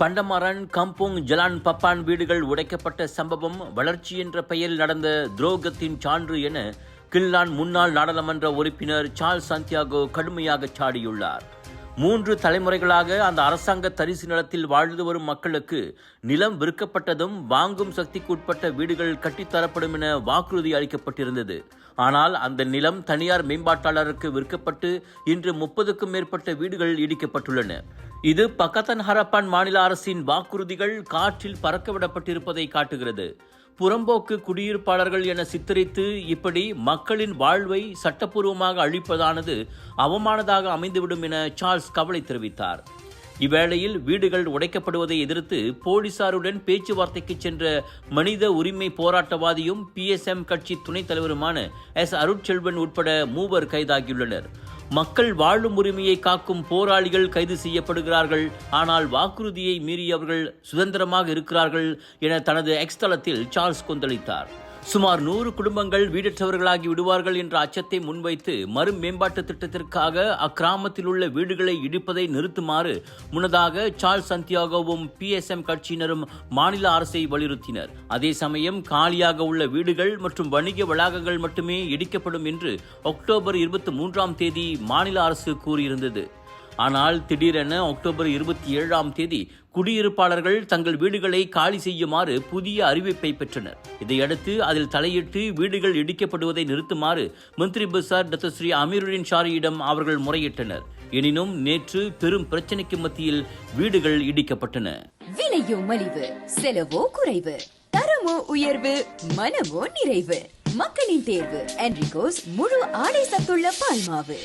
பண்டமாரன், கம்புங், ஜலான் பப்பான் வீடுகள் உடைக்கப்பட்ட சம்பவம் வளர்ச்சி என்ற பெயரில் நடந்த துரோகத்தின் சான்று என கில்லான் முன்னாள் நாடாளுமன்ற உறுப்பினர் சார்ல்ஸ் சாந்தியாகோ கடுமையாக சாடியுள்ளார். 3 தலைமுறைகளாக அந்த அரசாங்க தரிசு நிலத்தில் வாழ்ந்து வரும் மக்களுக்கு நிலம் விற்கப்பட்டதும் வாங்கும் சக்திக்கு உட்பட்ட வீடுகள் கட்டித்தரப்படும் என வாக்குறுதி அளிக்கப்பட்டிருந்தது. ஆனால் அந்த நிலம் தனியார் மேம்பாட்டாளருக்கு விற்கப்பட்டு இன்று 30க்கும் மேற்பட்ட வீடுகள் இடிக்கப்பட்டுள்ளன. இது பக்கத்தன் ஹரப்பான் மாநில அரசின் வாக்குறுதிகள் காற்றில் பறக்கவிடப்பட்டிருப்பதை காட்டுகிறது. புறம்போக்கு குடியிருப்பாளர்கள் என சித்தரித்து இப்படி மக்களின் வாழ்வை சட்டப்பூர்வமாக அழிப்பதானது அவமானதாக அமைந்துவிடும் என சார்ல்ஸ் கவலை தெரிவித்தார். இவ்வேளையில் வீடுகள் உடைக்கப்படுவதை எதிர்த்து போலீசாருடன் பேச்சுவார்த்தைக்கு சென்ற மனித உரிமை போராட்டவாதியும் PSM கட்சி துணைத் தலைவருமான அருட்செல்வன் உட்பட 3 கைதாகியுள்ளனர். மக்கள் வாழும் உரிமையை காக்கும் போராளிகள் கைது செய்யப்படுகிறார்கள், ஆனால் வாக்குறுதியை மீறியவர்கள் சுதந்திரமாக இருக்கிறார்கள் என தனது எக்ஸ் தளத்தில் சார்ல்ஸ் கொந்தளித்தார். சுமார் 100 குடும்பங்கள் வீடற்றவர்களாகி விடுவார்கள் என்ற அச்சத்தை முன்வைத்து மறு மேம்பாட்டு திட்டத்திற்காக அக்கிராமத்தில் உள்ள வீடுகளை இடிப்பதை நிறுத்துமாறு முன்னதாக சார்ல்ஸ் சாந்தியாகோவும் PSM கட்சியினரும் மாநில அரசை வலியுறுத்தினர். அதே சமயம் காலியாக உள்ள வீடுகள் மற்றும் வணிக வளாகங்கள் மட்டுமே இடிக்கப்படும் என்று அக்டோபர் 23ஆம் தேதி மாநில அரசு கூறியிருந்தது. ஆனால் திடீரென அக்டோபர் 27ஆம் தேதி குடியிருப்பாளர்கள் தங்கள் வீடுகளை காலி செய்யுமாறு புதிய அறிவிப்பை பெற்றனர். இதையடுத்து அதில் தலையிட்டு வீடுகள் இடிக்கப்படுவதை நிறுத்துமாறு மந்திரி பசார் டாக்டர் ஸ்ரீ அமீருddin ஷாரியிடம் அவர்கள் முறையிட்டனர். எனினும் நேற்று பெரும் பிரச்சனைக்கு மத்தியில் வீடுகள் இடிக்கப்பட்டன. விலையோ மலிவு, செலவோ குறைவு, தரமோ உயர்வு, மனமோ நிறைவு. மக்களின் தேர்வு என்ரிகோஸ் முழு ஆடை சத்துள்ள பால்மாவு.